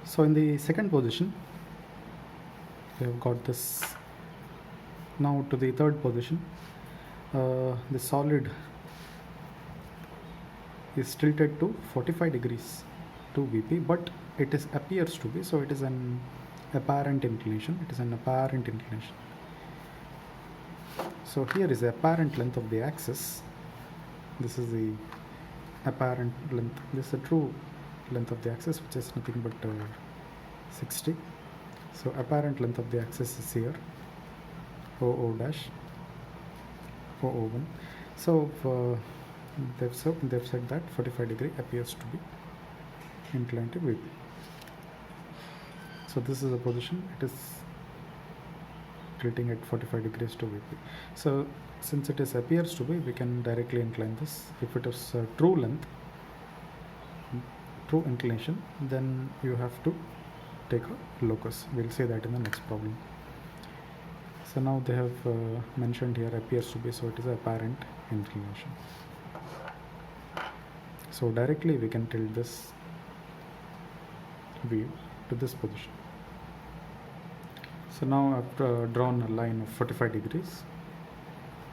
So in the second position, we have got this. Now to the third position, the solid is tilted to 45 degrees to VP, but it is appears to be, so it is an apparent inclination. It is an apparent inclination. So here is the apparent length of the axis. This is the apparent length. This is the true length of the axis, which is nothing but 60. So apparent length of the axis is here, OO dash, OO1. So they've said that 45 degree appears to be inclined to VP. So this is the position. It is tilting at 45 degrees to VP. So since it is appears to be, we can directly incline this. If it is true length, true inclination, then you have to take a locus. We'll say that in the next problem. So now they have mentioned here appears to be, so it is apparent inclination. So directly we can tilt this view to this position. So now I've drawn a line of 45 degrees.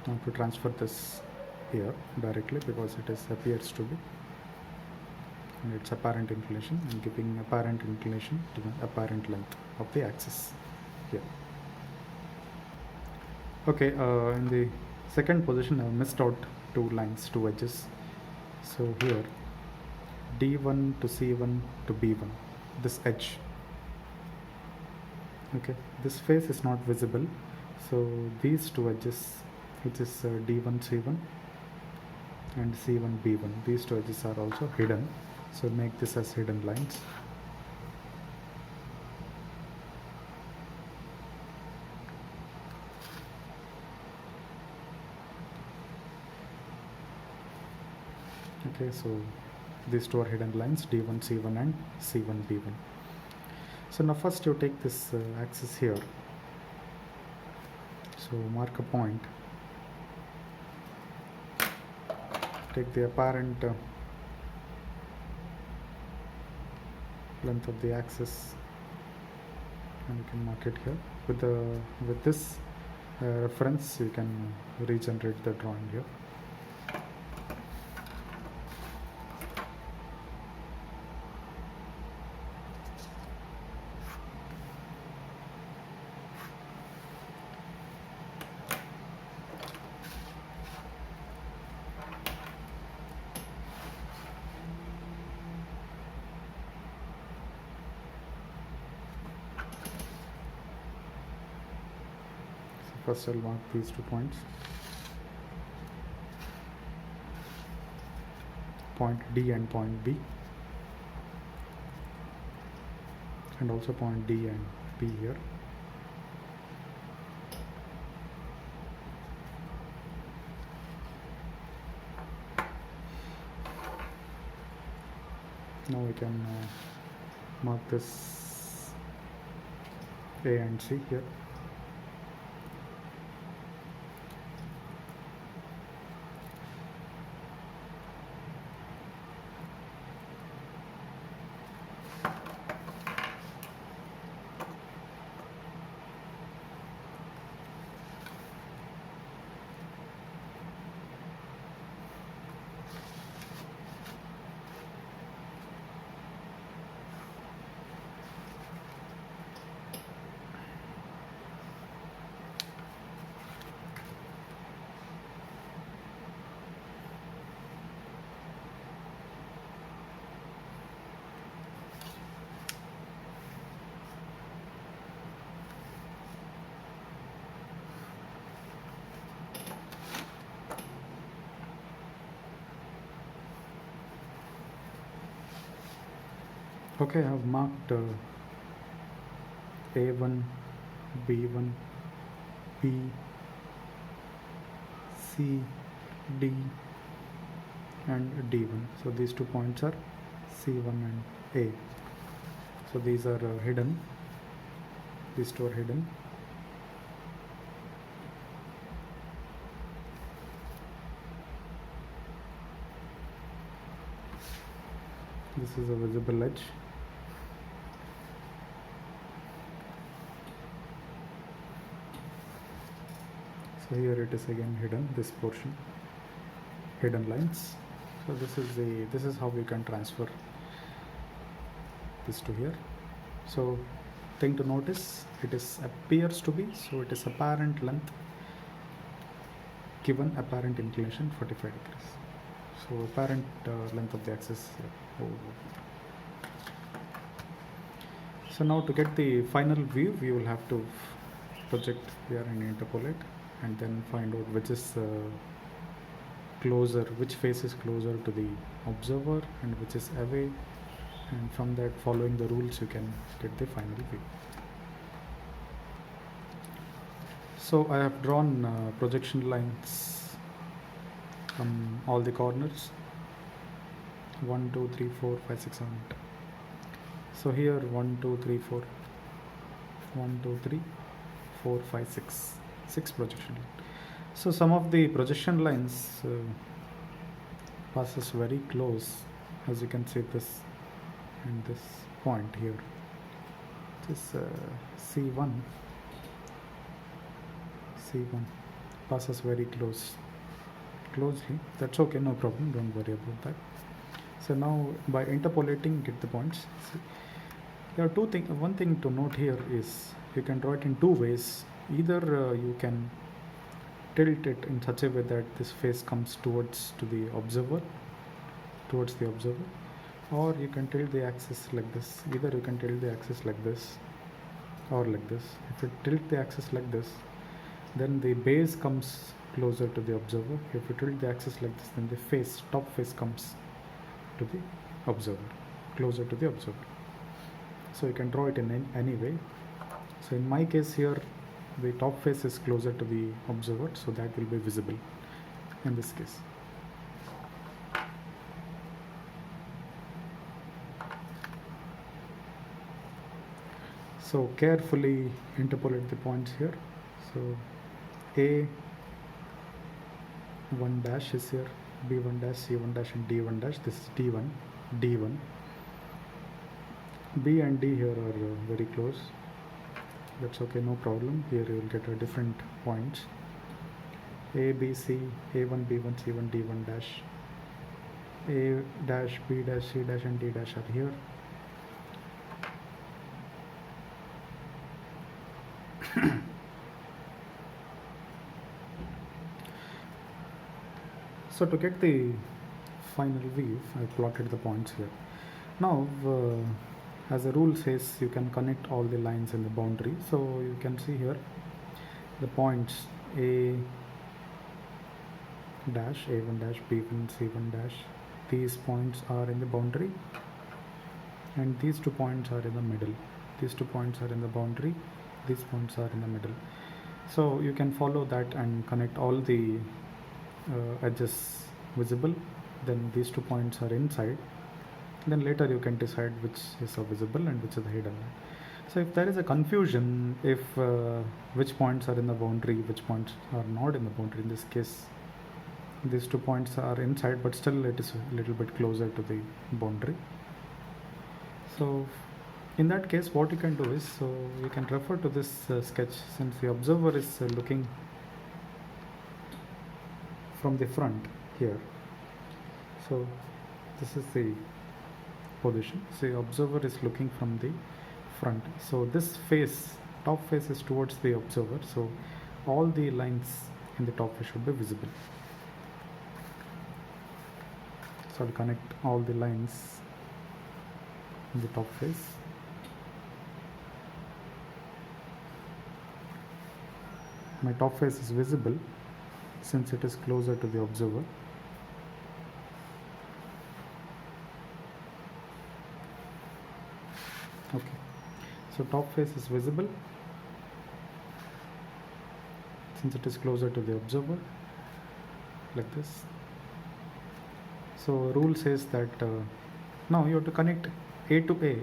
Now to transfer this here directly, because it is appears to be, and it's apparent inclination, and giving apparent inclination to the apparent length of the axis here. Okay, in the second position I missed out two lines, two edges. So here D1 to C1 to B1, this edge. Okay, this face is not visible, so these two edges, which is D1 C1 and C1 B1, these two edges are also hidden, so make this as hidden lines. Okay, so these two are hidden lines, D1 C1 and C1 B1. So now first you take this axis here, so mark a point, take the apparent length of the axis, and you can mark it here. With this reference you can regenerate the drawing here. First I'll mark these 2 points, point D and point B, and also point D and B here. Now we can mark this A and C here. Okay, I have marked A1, B1, B, C, D and D1. So these 2 points are C1 and A. So these are hidden. These 2 are hidden. This is a visible edge. So here it is again hidden, this portion, hidden lines. So this is how we can transfer this to here. So thing to notice, it is appears to be, so it is apparent length given apparent inclination 45 degrees. So apparent length of the axis. So now to get the final view, we will have to project here and interpolate, and then find out which is closer, which face is closer to the observer and which is away, and from that, following the rules, you can get the final view. So I have drawn projection lines from all the corners, 1 2 3 4 5 6 7 8. So here 1 2 3 4 1 2 3 4 5 6 projection lines. So some of the projection lines passes very close, as you can see this and this point here. This C1 passes very closely. That's okay, no problem, don't worry about that. So now by interpolating, get the points. See, there are one thing to note here is you can draw it in two ways. Either you can tilt it in such a way that this face comes towards the observer, or you can tilt the axis like this. Either you can tilt the axis like this or like this. If you tilt the axis like this, then the base comes closer to the observer. If you tilt the axis like this, then the top face comes to the observer, closer to the observer. So you can draw it in any way. So in my case here, the top face is closer to the observer, so that will be visible in this case. So carefully interpolate the points here. So A1 dash is here, B1 dash, C1 dash and D1 dash. This is D1. B and D here are very close. That's okay, no problem. Here you will get a different points. A, B, C, A1, B1, C1, D1 dash. A dash, B dash, C dash and D dash are here. So to get the final view, I plotted the points here. Now, as the rule says, you can connect all the lines in the boundary. So you can see here the points A dash, A1 dash, B1, C1 dash. These points are in the boundary, and these 2 points are in the middle. These 2 points are in the boundary, these points are in the middle. So you can follow that and connect all the edges visible. Then these 2 points are inside. Then later you can decide which is visible and which is the hidden line. So if there is a confusion, if which points are in the boundary, which points are not in the boundary, in this case these 2 points are inside, but still it is a little bit closer to the boundary. So in that case, what you can do is, so you can refer to this sketch, since the observer is looking from the front here. So this is the position. So the observer is looking from the front. So this face, top face is towards the observer. So all the lines in the top face should be visible. So I'll connect all the lines in the top face. My top face is visible since it is closer to the observer. Okay, so top face is visible since it is closer to the observer, like this. So rule says that now you have to connect A to A.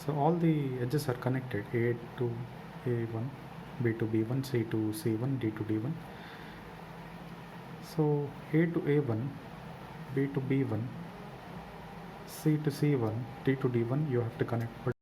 So all the edges are connected, A to A1, B to B1, C to C1, D to D1. So A to A1, B to B1, C to C1, D to D1 you have to connect. But